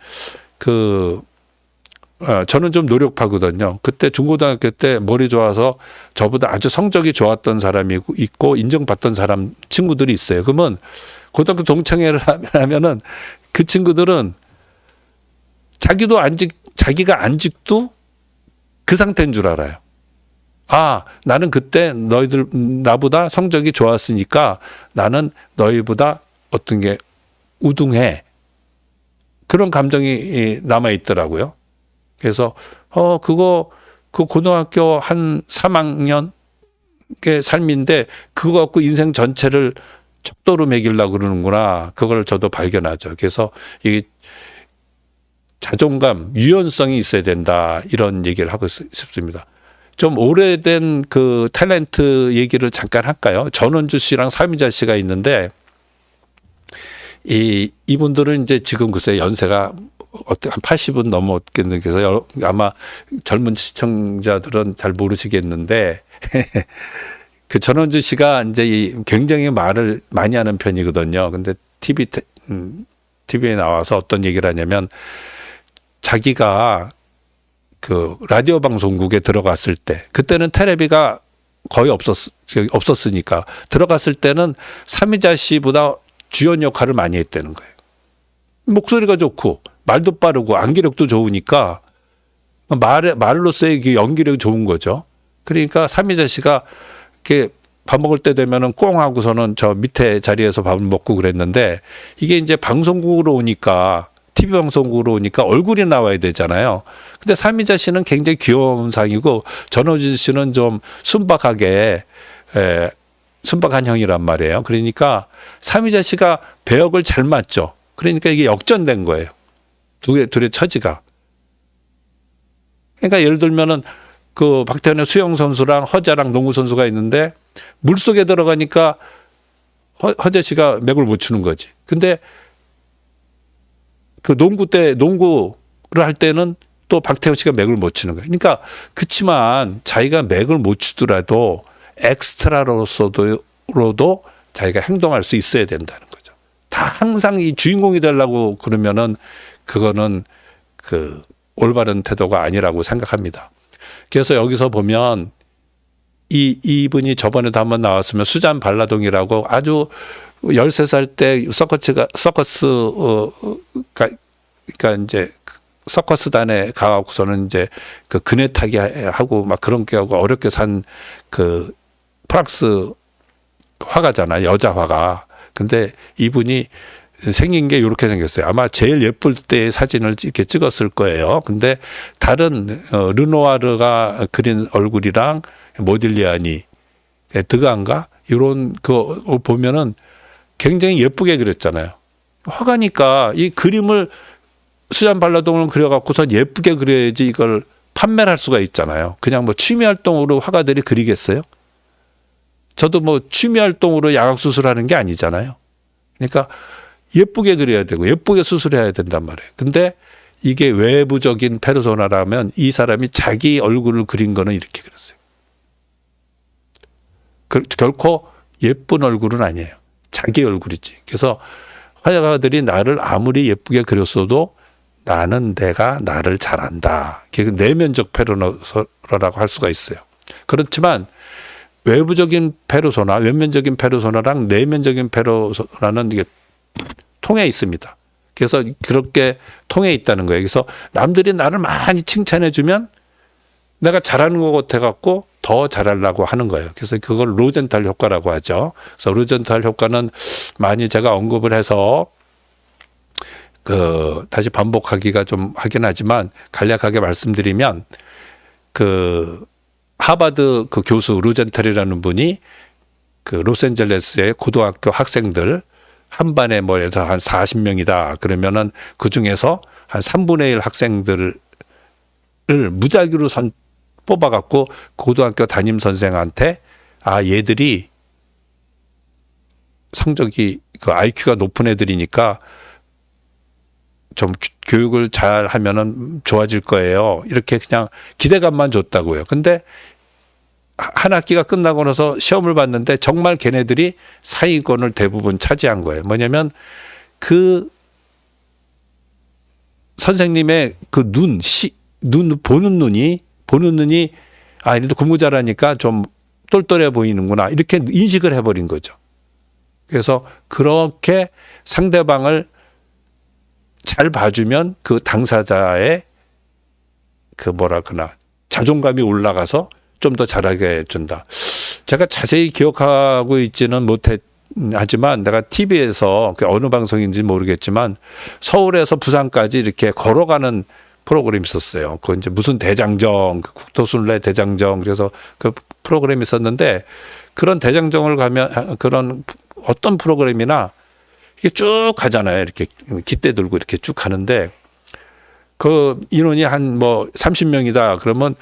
저는 좀 노력파거든요. 그때 중고등학교 때 머리 좋아서 저보다 아주 성적이 좋았던 사람이 있고 인정받던 친구들이 있어요. 그러면 고등학교 동창회를 하면은 그 친구들은 자기가 안 직도 그 상태인 줄 알아요. 나는 그때 너희들 나보다 성적이 좋았으니까 나는 너희보다 어떤 게 우등해. 그런 감정이 남아 있더라고요. 그래서 그 고등학교 한 3학년의 삶인데 그거 갖고 인생 전체를 척도로 매기려고 그러는구나. 그걸 저도 발견하죠. 그래서 이 자존감, 유연성이 있어야 된다. 이런 얘기를 하고 싶습니다. 좀 오래된 탤런트 얘기를 잠깐 할까요? 전원주 씨랑 사미자 씨가 있는데 이분들은 이제 지금 글쎄 연세가 한 80은 넘었겠는데 그래서 아마 젊은 시청자들은 잘 모르시겠는데 전원주 씨가 이제 굉장히 말을 많이 하는 편이거든요. 근데 TV에 나와서 어떤 얘기를 하냐면 자기가 라디오 방송국에 들어갔을 때 그때는 텔레비가 거의 없었으니까 들어갔을 때는 사미자 씨보다 주연 역할을 많이 했다는 거예요. 목소리가 좋고 말도 빠르고 암기력도 좋으니까 말로서의 연기력이 좋은 거죠. 그러니까 사미자 씨가 이렇게 밥 먹을 때 되면은 꽁 하고서는 저 밑에 자리에서 밥을 먹고 그랬는데 이게 이제 방송국으로 오니까 TV 방송국으로 오니까 얼굴이 나와야 되잖아요. 근데 사미자 씨는 굉장히 귀여운 상이고 전호진 씨는 좀 순박한 형이란 말이에요. 그러니까 사미자 씨가 배역을 잘 맞죠. 그러니까 이게 역전된 거예요. 둘의 처지가. 그러니까 예를 들면은 박태환의 수영 선수랑 허재랑 농구 선수가 있는데 물속에 들어가니까 허재 씨가 맥을 못 추는 거지. 근데 농구를 할 때는 또 박태환 씨가 맥을 못 추는 거예요. 그러니까 그렇지만 자기가 맥을 못 추더라도 엑스트라로서도 자기가 행동할 수 있어야 된다는 거죠. 다 항상 이 주인공이 되려고 그러면은 그거는 올바른 태도가 아니라고 생각합니다. 그래서 여기서 보면 이분이 저번에도 한번 나왔으면 수잔 발라동이라고 아주 13살 때 그러니까 이제 서커스단에 가갖고서는 이제 그네 타기 하고 막 그런 게 하고 어렵게 산 프랑스 화가잖아요. 여자 화가. 근데 이분이 생긴 게 이렇게 생겼어요. 아마 제일 예쁠 때 사진을 이렇게 찍었을 거예요. 근데 다른 르누아르가 그린 얼굴이랑 모딜리아니, 드가인가 이런 거 보면은 굉장히 예쁘게 그렸잖아요. 화가니까 이 그림을 수잔 발라동을 그려갖고서 예쁘게 그려야지 이걸 판매를 할 수가 있잖아요. 그냥 뭐 취미 활동으로 화가들이 그리겠어요? 저도 뭐 취미 활동으로 야각 수술하는 게 아니잖아요. 그러니까 예쁘게 그려야 되고 예쁘게 수술해야 된단 말이에요. 근데 이게 외부적인 페르소나라면 이 사람이 자기 얼굴을 그린 거는 이렇게 그렸어요. 결코 예쁜 얼굴은 아니에요. 자기 얼굴이지. 그래서 화가들이 나를 아무리 예쁘게 그렸어도 나는 내가 나를 잘 안다. 그게 내면적 페르소나라고 할 수가 있어요. 그렇지만 외부적인 페르소나, 외면적인 페르소나랑 내면적인 페르소나는 이게 통해 있습니다. 그래서 그렇게 통해 있다는 거예요. 그래서 남들이 나를 많이 칭찬해 주면 내가 잘하는 것 같아 갖고 더 잘하려고 하는 거예요. 그래서 그걸 로젠탈 효과라고 하죠. 그래서 로젠탈 효과는 많이 제가 언급을 해서 다시 반복하기가 좀 하긴 하지만 간략하게 말씀드리면 하버드 교수 로젠탈이라는 분이 로스앤젤레스의 고등학교 학생들 한 반에 뭐 예를 들어 한 40명이다. 그러면은 그 중에서 한 3분의 1 학생들을 무작위로 뽑아갖고 고등학교 담임 선생한테 얘들이 성적이 IQ가 높은 애들이니까 좀 교육을 잘 하면은 좋아질 거예요. 이렇게 그냥 기대감만 줬다고요. 근데 한 학기가 끝나고 나서 시험을 봤는데 정말 걔네들이 상위권을 대부분 차지한 거예요. 뭐냐면 선생님의 보는 눈이 얘네도 공부 잘하니까 좀 똘똘해 보이는구나. 이렇게 인식을 해버린 거죠. 그래서 그렇게 상대방을 잘 봐주면 그 당사자의 자존감이 올라가서 좀 더 잘하게 해준다. 제가 자세히 기억하고 있지는 하지만 내가 TV에서 어느 방송인지 모르겠지만 서울에서 부산까지 이렇게 걸어가는 프로그램이 있었어요. 그 이제 무슨 대장정, 국토순례 대장정, 그래서 그 프로그램이 있었는데 그런 대장정을 가면 그런 어떤 프로그램이나 이게 쭉 가잖아요. 이렇게 깃대 들고 이렇게 쭉 가는데 그 인원이 한 30명이다. 그러면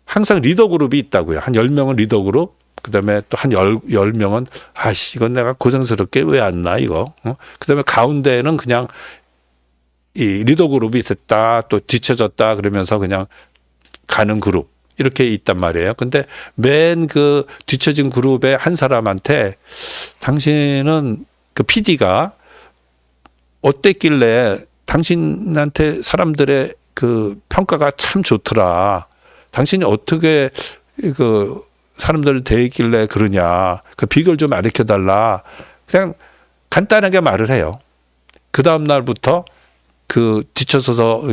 항상 리더 그룹이 있다고요. 한 10명은 리더 그룹, 그다음에 또 한 10명은 이건 내가 고생스럽게 왜 안 나 이거. 그다음에 가운데는 그냥 이 리더 그룹이 됐다, 또 뒤쳐졌다 그러면서 그냥 가는 그룹 이렇게 있단 말이에요. 근데 맨 뒤쳐진 그룹의 한 사람한테 당신은 PD가 어땠길래 당신한테 사람들의 평가가 참 좋더라. 당신이 어떻게 사람들을 대했길래 그러냐. 그 비결 좀 알려 달라. 그냥 간단하게 말을 해요. 그 다음 날부터 뒤쳐서서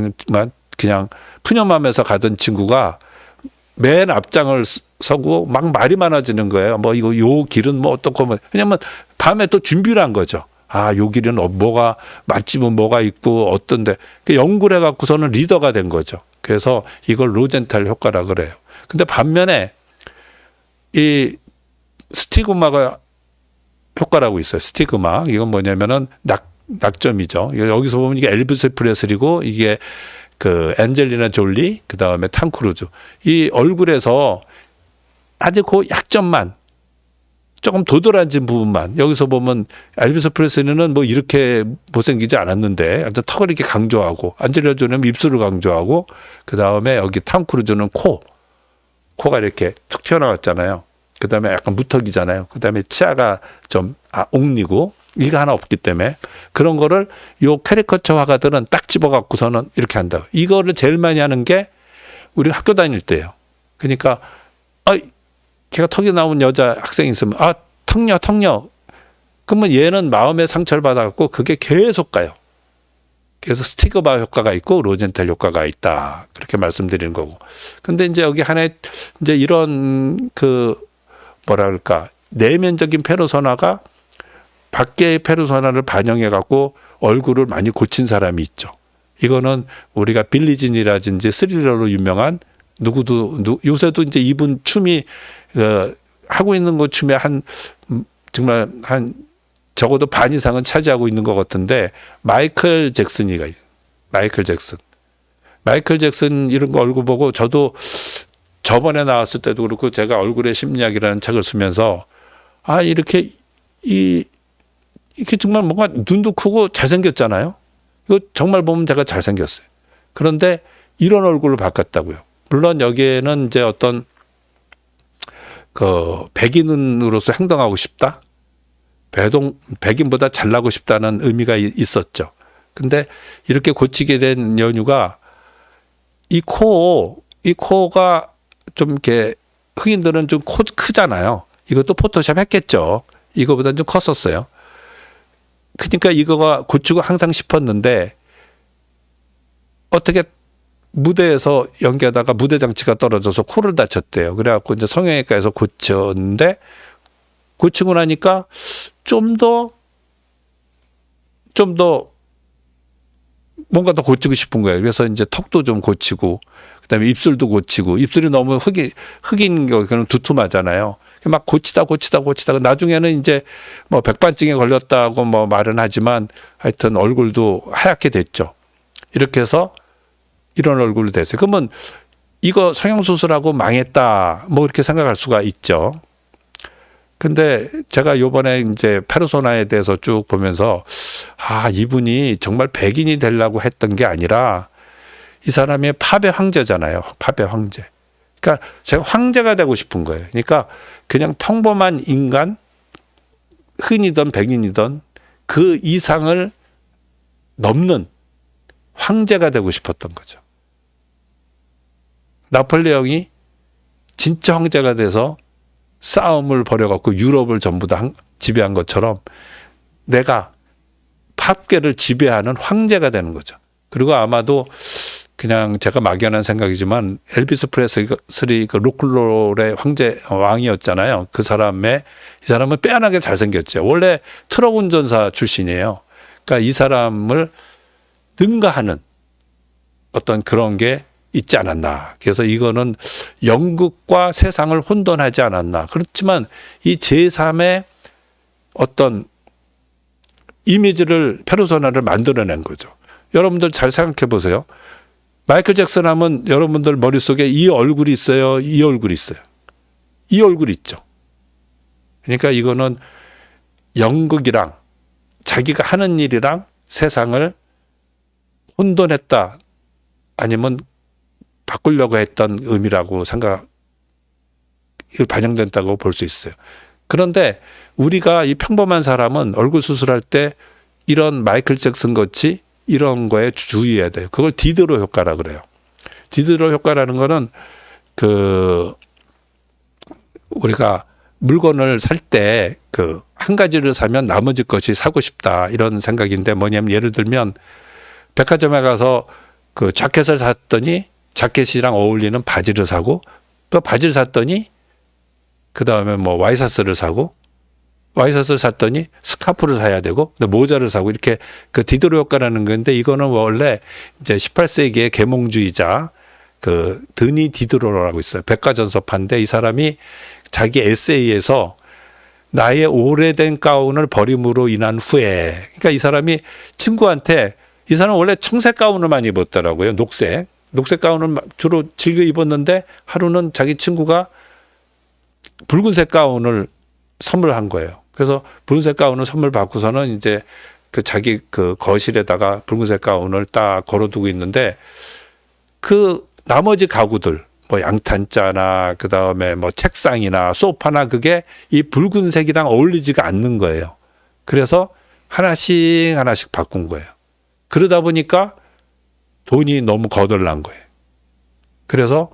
그냥 푸념하면서 가던 친구가 맨 앞장을 서고 막 말이 많아지는 거예요. 요 길은 어떻고 왜냐면 밤에 또 준비를 한 거죠. 요 길은 맛집은 뭐가 있고 어떤데 연구를 해갖고서는 리더가 된 거죠. 그래서 이걸 로젠탈 효과라 그래요. 근데 반면에 이 스티그마가 효과라고 있어요. 스티그마. 이건 뭐냐면은 낙점이죠. 여기서 보면 이게 엘비스 프레슬리고 이게 엔젤리나 졸리, 그 다음에 탐 크루즈. 이 얼굴에서 아주 약점만 조금 도드라진 부분만 여기서 보면 엘비스 프레슬리는 이렇게 못생기지 않았는데 턱을 이렇게 강조하고 안젤리나 졸리는 입술을 강조하고 그 다음에 여기 탐 크루즈는 코가 이렇게 툭 튀어나왔잖아요. 그 다음에 약간 무턱이잖아요. 그 다음에 치아가 좀 옥리고 이가 하나 없기 때문에 그런 거를 요 캐리커처 화가들은 딱 집어갖고서는 이렇게 한다. 이거를 제일 많이 하는 게 우리 학교 다닐 때예요. 그러니까 걔가 턱이 나온 여자 학생이 있으면 턱녀. 그러면 얘는 마음의 상처를 받아갖고 그게 계속 가요. 그래서 스티그마 효과가 있고 로젠탈 효과가 있다. 그렇게 말씀드리는 거고. 근데 이제 여기 하나의 이제 이런 내면적인 페르소나가 밖의 페르소나를 반영해 갖고 얼굴을 많이 고친 사람이 있죠. 이거는 우리가 빌리진이라든지 스릴러로 유명한 요새도 이제 이분 춤이 하고 있는 거 춤에 정말 한 적어도 반 이상은 차지하고 있는 것 같은데 마이클 잭슨 이런 거 얼굴 보고 저도 저번에 나왔을 때도 그렇고 제가 얼굴의 심리학이라는 책을 쓰면서 이렇게 정말 뭔가 눈도 크고 잘생겼잖아요. 이거 정말 보면 제가 잘생겼어요. 그런데 이런 얼굴을 바꿨다고요. 물론 여기에는 이제 어떤 백인으로서 행동하고 싶다. 백인보다 잘나고 싶다는 의미가 있었죠. 근데 이렇게 고치게 된 연유가 이 코가 좀 이렇게 흑인들은 좀 코 크잖아요. 이것도 포토샵 했겠죠. 이거보다는 좀 컸었어요. 그러니까 이거가 고치고 항상 싶었는데 어떻게 무대에서 연기하다가 무대 장치가 떨어져서 코를 다쳤대요. 그래갖고 이제 성형외과에서 고쳤는데 고치고 나니까 좀 더 뭔가 더 고치고 싶은 거예요. 그래서 이제 턱도 좀 고치고 그다음에 입술도 고치고 입술이 너무 흑인 그런 두툼하잖아요. 막 고치다 나중에는 이제 뭐 백반증에 걸렸다고 뭐 말은 하지만 하여튼 얼굴도 하얗게 됐죠. 이렇게 해서 이런 얼굴로 됐어요. 그러면 이거 성형수술하고 망했다 뭐 이렇게 생각할 수가 있죠. 근데 제가 요번에 이제 페르소나에 대해서 쭉 보면서 이분이 정말 백인이 되려고 했던 게 아니라 이 사람이 팝의 황제잖아요. 팝의 황제. 그러니까 제가 황제가 되고 싶은 거예요. 그러니까 그냥 평범한 인간, 흑인이든 백인이든 그 이상을 넘는 황제가 되고 싶었던 거죠. 나폴레옹이 진짜 황제가 돼서 싸움을 벌여갖고 유럽을 전부 다 지배한 것처럼 내가 팝계를 지배하는 황제가 되는 거죠. 그리고 아마도 그냥 제가 막연한 생각이지만 엘비스 프레슬리 그 로클롤의 왕이었잖아요. 이 사람은 빼어나게 잘생겼죠. 원래 트럭 운전사 출신이에요. 그러니까 이 사람을 능가하는 어떤 그런 게 있지 않았나. 그래서 이거는 연극과 세상을 혼돈하지 않았나. 그렇지만 이 제3의 어떤 이미지를 페르소나를 만들어낸 거죠. 여러분들 잘 생각해 보세요. 마이클 잭슨 하면 여러분들 머릿속에 이 얼굴이 있어요. 이 얼굴이 있어요. 이 얼굴이 있죠. 그러니까 이거는 연극이랑 자기가 하는 일이랑 세상을 혼돈했다. 아니면 바꾸려고 했던 의미라고 반영된다고 볼 수 있어요. 그런데 우리가 이 평범한 사람은 얼굴 수술할 때 이런 마이클 잭슨 같이 이런 거에 주의해야 돼요. 그걸 디드로 효과라 그래요. 디드로 효과라는 거는 우리가 물건을 살 때 한 가지를 사면 나머지 것이 사고 싶다 이런 생각인데 뭐냐면 예를 들면 백화점에 가서 그 자켓을 샀더니 자켓이랑 어울리는 바지를 사고 또 바지를 샀더니 그 다음에 뭐 와이셔츠를 사고 와이셔츠를 샀더니 스카프를 사야 되고 모자를 사고 이렇게 그 디드로 효과라는 건데 이거는 원래 이제 18세기의 계몽주의자 그 드니 디드로라고 있어요. 백과전서파인데 이 사람이 자기 에세이에서 나의 오래된 가운을 버림으로 인한 후에 그러니까 이 사람이 친구한테 이 사람은 원래 청색 가운을 많이 입었더라고요. 녹색 가운을 주로 즐겨 입었는데 하루는 자기 친구가 붉은색 가운을 선물한 거예요. 그래서 붉은색 가운을 선물 받고서는 이제 그 자기 그 거실에다가 붉은색 가운을 딱 걸어두고 있는데 그 나머지 가구들 뭐 양탄자나 그 다음에 뭐 책상이나 소파나 그게 이 붉은색이랑 어울리지가 않는 거예요. 그래서 하나씩 바꾼 거예요. 그러다 보니까 돈이 너무 거덜난 거예요. 그래서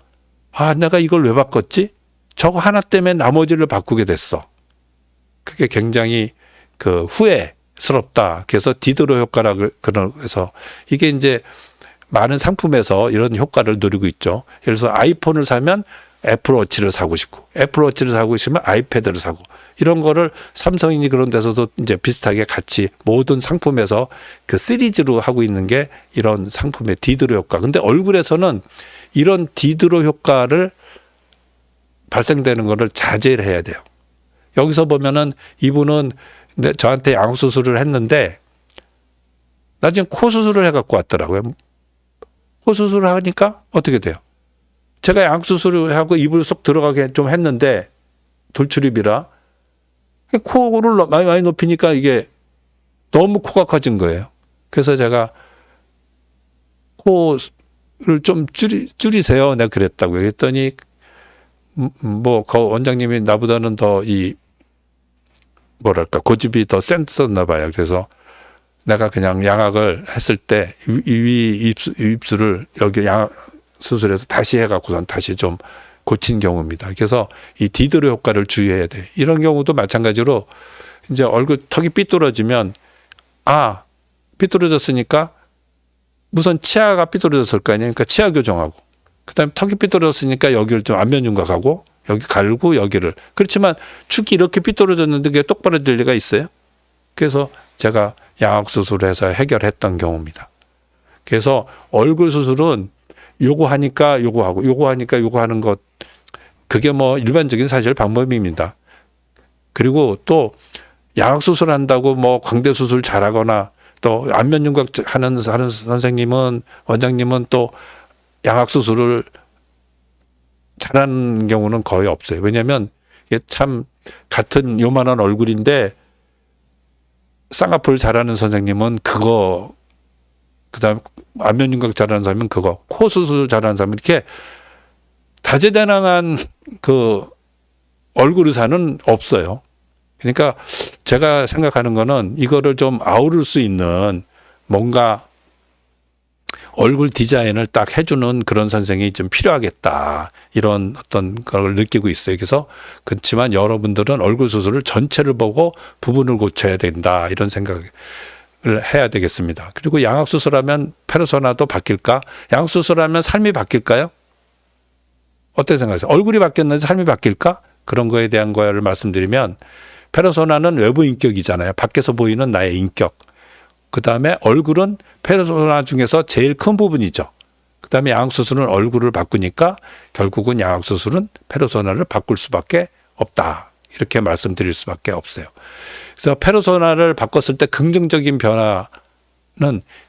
내가 이걸 왜 바꿨지? 저거 하나 때문에 나머지를 바꾸게 됐어. 그게 굉장히 그 후회스럽다. 그래서 디드로 효과라고 그래서 이게 이제 많은 상품에서 이런 효과를 누리고 있죠. 예를 들어서 아이폰을 사면 애플워치를 사고 싶고, 애플워치를 사고 싶으면 아이패드를 사고, 이런 거를 삼성이니 그런 데서도 이제 비슷하게 같이 모든 상품에서 그 시리즈로 하고 있는 게 이런 상품의 디드로 효과. 근데 얼굴에서는 이런 디드로 효과를 발생되는 거를 자제를 해야 돼요. 여기서 보면은 이분은 저한테 양악 수술을 했는데 나중에 코 수술을 해갖고 왔더라고요. 코 수술을 하니까 어떻게 돼요? 제가 양악 수술을 하고 입을 쏙 들어가게 좀 했는데 돌출입이라 코를 많이 높이니까 이게 너무 코가 커진 거예요. 그래서 제가 코를 좀 줄이세요. 내가 그랬다고요. 그랬더니 뭐 그 원장님이 나보다는 더 이 뭐랄까 고집이 더 센었나 봐요. 그래서 내가 그냥 양악을 했을 때 위 입술을 여기 양악 수술해서 다시 해갖고선 다시 좀 고친 경우입니다. 그래서 이 디드로 효과를 주의해야 돼. 이런 경우도 마찬가지로 이제 얼굴 턱이 삐뚤어지면 삐뚤어졌으니까 우선 치아가 삐뚤어졌을 거 아니에요. 그러니까 치아 교정하고 그다음에 턱이 삐뚤어졌으니까 여기를 좀 안면 윤곽하고 여기 갈고 여기를. 그렇지만 축이 이렇게 삐뚤어졌는데 그게 똑바로 될 리가 있어요? 그래서 제가 양악 수술해서 해결했던 경우입니다. 그래서 얼굴 수술은 요거 하니까 요거 하고 요거 하니까 요거 하는 것, 그게 뭐 일반적인 사실 방법입니다. 그리고 또 양악 수술한다고 뭐 광대 수술 잘하거나 또 안면 윤곽 하는 선생님은 원장님은 또 양악 수술을 잘하는 경우는 거의 없어요. 왜냐하면 이게 참 같은 요만한 얼굴인데 쌍꺼풀 잘하는 선생님은 그거, 그다음 안면 윤곽 잘하는 사람은 그거, 코 수술 잘하는 사람은 이렇게 다재다능한 그 얼굴 의사는 없어요. 그러니까 제가 생각하는 거는 이거를 좀 아우를 수 있는 뭔가 얼굴 디자인을 딱 해주는 그런 선생이 좀 필요하겠다, 이런 어떤 걸 느끼고 있어요. 그래서 그렇지만 여러분들은 얼굴 수술을 전체를 보고 부분을 고쳐야 된다, 이런 생각을 해야 되겠습니다. 그리고 양악 수술하면 페르소나도 바뀔까? 양악 수술하면 삶이 바뀔까요? 어떻게 생각하세요? 얼굴이 바뀌었는데 삶이 바뀔까? 그런 거에 대한 거를 말씀드리면, 페르소나는 외부 인격이잖아요. 밖에서 보이는 나의 인격. 그 다음에 얼굴은 페르소나 중에서 제일 큰 부분이죠. 그 다음에 양악 수술은 얼굴을 바꾸니까 결국은 양악 수술은 페르소나를 바꿀 수밖에 없다, 이렇게 말씀드릴 수밖에 없어요. 그래서 페르소나를 바꿨을 때 긍정적인 변화는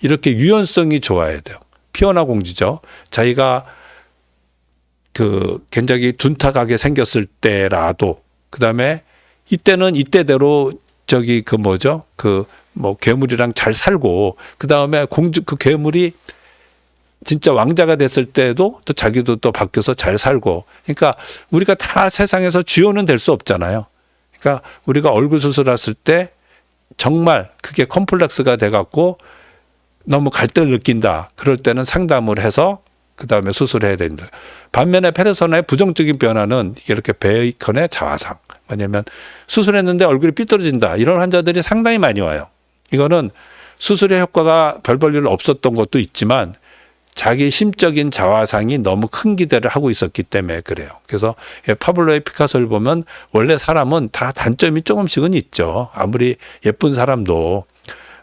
이렇게 유연성이 좋아야 돼요. 피오나 공주죠. 자기가 그 굉장히 둔탁하게 생겼을 때라도, 그 다음에 이때는 이때대로 저기 그 뭐죠? 그 뭐 괴물이랑 잘 살고, 그 다음에 그 괴물이 진짜 왕자가 됐을 때도 또 자기도 또 바뀌어서 잘 살고. 그러니까 우리가 다 세상에서 쥐어는 될 수 없잖아요. 그러니까 우리가 얼굴 수술했을 때 정말 그게 컴플렉스가 돼갖고 너무 갈등을 느낀다, 그럴 때는 상담을 해서 그 다음에 수술해야 됩니다. 반면에 페르소나의 부정적인 변화는 이렇게 베이컨의 자화상, 뭐냐면 수술했는데 얼굴이 삐뚤어진다, 이런 환자들이 상당히 많이 와요. 이거는 수술의 효과가 별 볼일 없었던 것도 있지만 자기 심적인 자화상이 너무 큰 기대를 하고 있었기 때문에 그래요. 그래서 파블로의 피카소를 보면 원래 사람은 다 단점이 조금씩은 있죠. 아무리 예쁜 사람도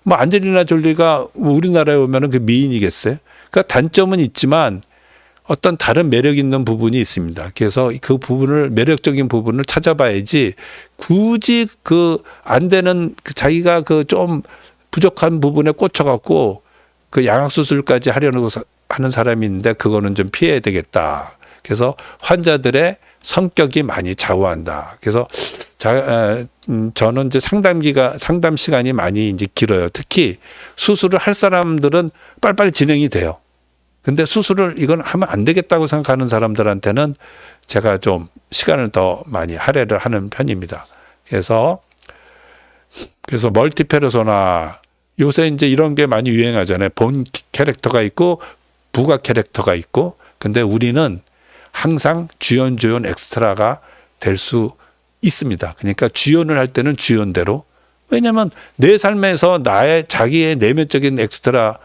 뭐 안젤리나 졸리가 우리나라에 오면은 그 미인이겠어요? 그러니까 단점은 있지만 어떤 다른 매력 있는 부분이 있습니다. 그래서 그 부분을, 매력적인 부분을 찾아봐야지, 굳이 그 안 되는 자기가 그 좀 부족한 부분에 꽂혀갖고 그 양악 수술까지 하려는 하는 사람이 있는데 그거는 좀 피해야 되겠다. 그래서 환자들의 성격이 많이 좌우한다. 그래서 저는 이제 상담 시간이 많이 이제 길어요. 특히 수술을 할 사람들은 빨리빨리 진행이 돼요. 근데 수술을 이건 하면 안 되겠다고 생각하는 사람들한테는 제가 좀 시간을 더 많이 할애를 하는 편입니다. 그래서 멀티페르소나, 요새 이제 이런 게 많이 유행하잖아요. 본 캐릭터가 있고 부가 캐릭터가 있고, 근데 우리는 항상 주연 엑스트라가 될 수 있습니다. 그러니까 주연을 할 때는 주연대로, 왜냐하면 내 삶에서 자기의 내면적인 엑스트라,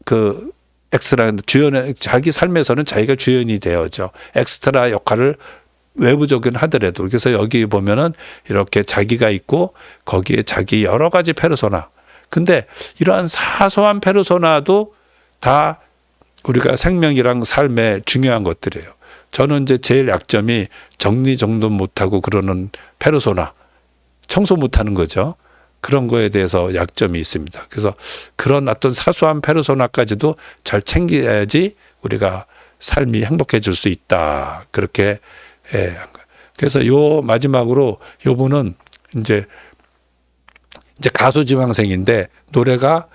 그 엑스트라 주연 자기 삶에서는 자기가 주연이 되어죠. 엑스트라 역할을 외부적인 하더라도 그래서 여기 보면은 이렇게 자기가 있고 거기에 자기 여러 가지 페르소나. 근데 이러한 사소한 페르소나도 다 우리가 생명이랑 삶에 중요한 것들이에요. 저는 이제 제일 약점이 정리정돈 못하고 그러는 페르소나, 청소 못하는 거죠. 그런 거에 대해서 약점이 있습니다. 그래서 그런 어떤 사소한 페르소나까지도 잘 챙겨야지 우리가 삶이 행복해질 수 있다. 그렇게 그래서 요 마지막으로 요 분은 이제 가수 지망생인데 노래가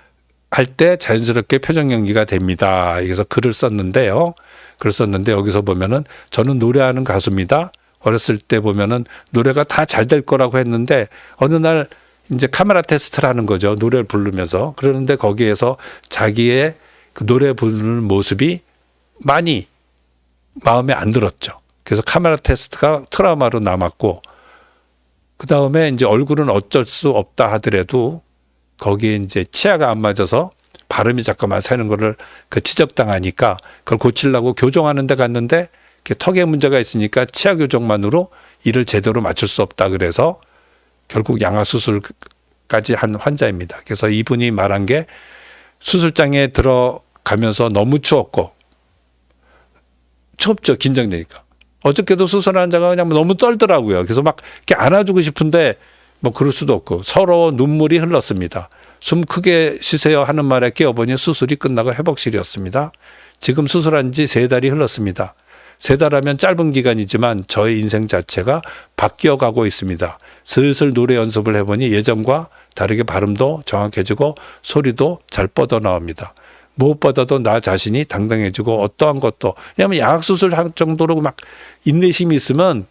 할 때 자연스럽게 표정 연기가 됩니다. 그래서 글을 썼는데요. 글을 썼는데 여기서 보면은 저는 노래하는 가수입니다. 어렸을 때 보면은 노래가 다 잘 될 거라고 했는데 어느 날 이제 카메라 테스트를 하는 거죠. 노래를 부르면서. 그러는데 거기에서 자기의 그 노래 부르는 모습이 많이 마음에 안 들었죠. 그래서 카메라 테스트가 트라우마로 남았고 그 다음에 이제 얼굴은 어쩔 수 없다 하더라도 거기에 이제 치아가 안 맞아서 발음이 자꾸만 새는 거를 그 지적당하니까 그걸 고치려고 교정하는 데 갔는데 턱에 문제가 있으니까 치아 교정만으로 이를 제대로 맞출 수 없다 그래서 결국 양악 수술까지 한 환자입니다. 그래서 이분이 말한 게 수술장에 들어가면서 너무 추웠고 춥죠. 긴장되니까. 어저께도 수술한 자가 그냥 너무 떨더라고요. 그래서 막 이렇게 안아주고 싶은데 뭐 그럴 수도 없고 서로 눈물이 흘렀습니다. 숨 크게 쉬세요 하는 말에 깨어보니 수술이 끝나고 회복실이었습니다. 지금 수술한 지 3달이 흘렀습니다. 3달 하면 짧은 기간이지만 저의 인생 자체가 바뀌어가고 있습니다. 슬슬 노래 연습을 해보니 예전과 다르게 발음도 정확해지고 소리도 잘 뻗어나옵니다. 무엇보다도 나 자신이 당당해지고 어떠한 것도 왜냐하면 양악수술 할 정도로 막 인내심이 있으면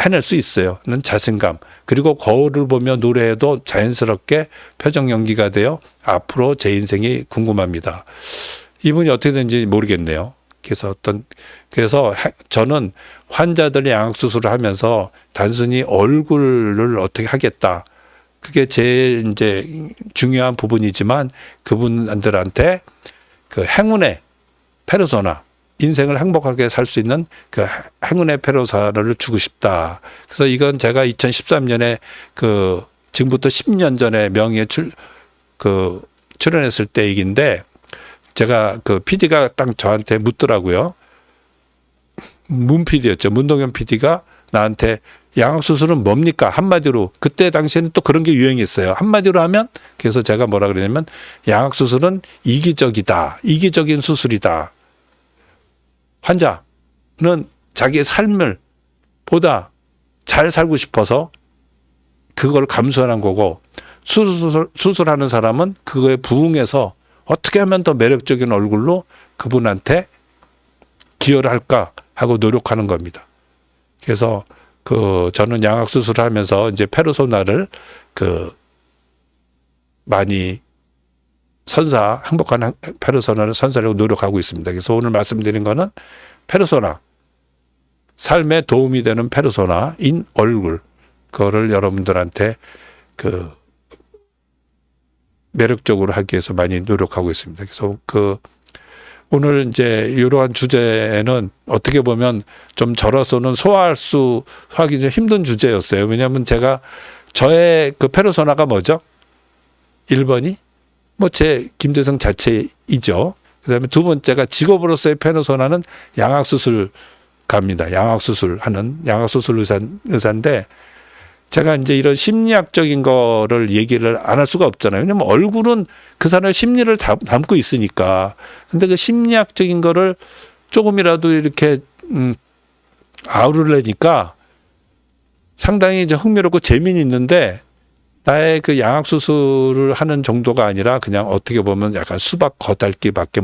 해낼 수 있어요. 는 자신감. 그리고 거울을 보며 노래해도 자연스럽게 표정 연기가 되어 앞으로 제 인생이 궁금합니다. 이분이 어떻게 된지 모르겠네요. 그래서 저는 환자들이 양악수술을 하면서 단순히 얼굴을 어떻게 하겠다. 그게 제일 이제 중요한 부분이지만 그분들한테 그 행운의 페르소나, 인생을 행복하게 살 수 있는 그 행운의 페르소나를 주고 싶다. 그래서 이건 제가 2013년에 그 지금부터 10년 전에 명의에 출연했을 때 얘기인데 제가 그 PD가 딱 저한테 묻더라고요. 문 PD였죠. 문동현 PD가 나한테 양악수술은 뭡니까? 한마디로. 그때 당시에는 또 그런 게 유행했어요. 한마디로 하면 그래서 제가 뭐라 그러냐면 양악수술은 이기적이다. 이기적인 수술이다. 환자는 자기의 삶을 보다 잘 살고 싶어서 그걸 감수하는 거고 수술하는 사람은 그거에 부응해서 어떻게 하면 더 매력적인 얼굴로 그분한테 기여를 할까 하고 노력하는 겁니다. 그래서 저는 양악 수술을 하면서 이제 페르소나를 많이 행복한 페르소나를 선사하려고 노력하고 있습니다. 그래서 오늘 말씀드린 거는 페르소나, 삶에 도움이 되는 페르소나인 얼굴, 그거를 여러분들한테 매력적으로 하기 위해서 많이 노력하고 있습니다. 그래서 오늘 이제 이러한 주제는 어떻게 보면 좀 저로서는 소화하기 좀 힘든 주제였어요. 왜냐하면 저의 그 페르소나가 뭐죠? 1번이 제 김재성 자체이죠. 그다음에 2번째가 직업으로서의 페르소나는 양악수술가입니다. 양악수술 의사인데 제가 이제 이런 심리학적인 거를 얘기를 안 할 수가 없잖아요. 왜냐면 얼굴은 그 사람의 심리를 담고 있으니까. 근데 그 심리학적인 거를 조금이라도 이렇게 아우르려니까 상당히 이제 흥미롭고 재미있는데 나의 그 양악 수술을 하는 정도가 아니라 그냥 어떻게 보면 약간 수박 겉핥기밖에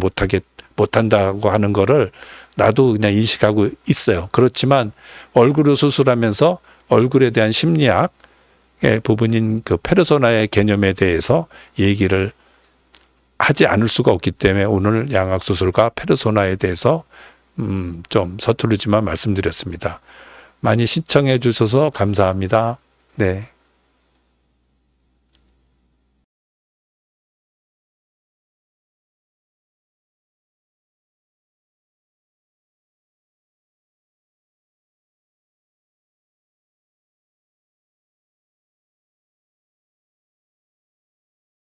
못한다고 하는 거를 나도 그냥 인식하고 있어요. 그렇지만 얼굴을 수술하면서 얼굴에 대한 심리학의 부분인 그 페르소나의 개념에 대해서 얘기를 하지 않을 수가 없기 때문에 오늘 양악 수술과 페르소나에 대해서 좀 서투르지만 말씀드렸습니다. 많이 시청해 주셔서 감사합니다. 네.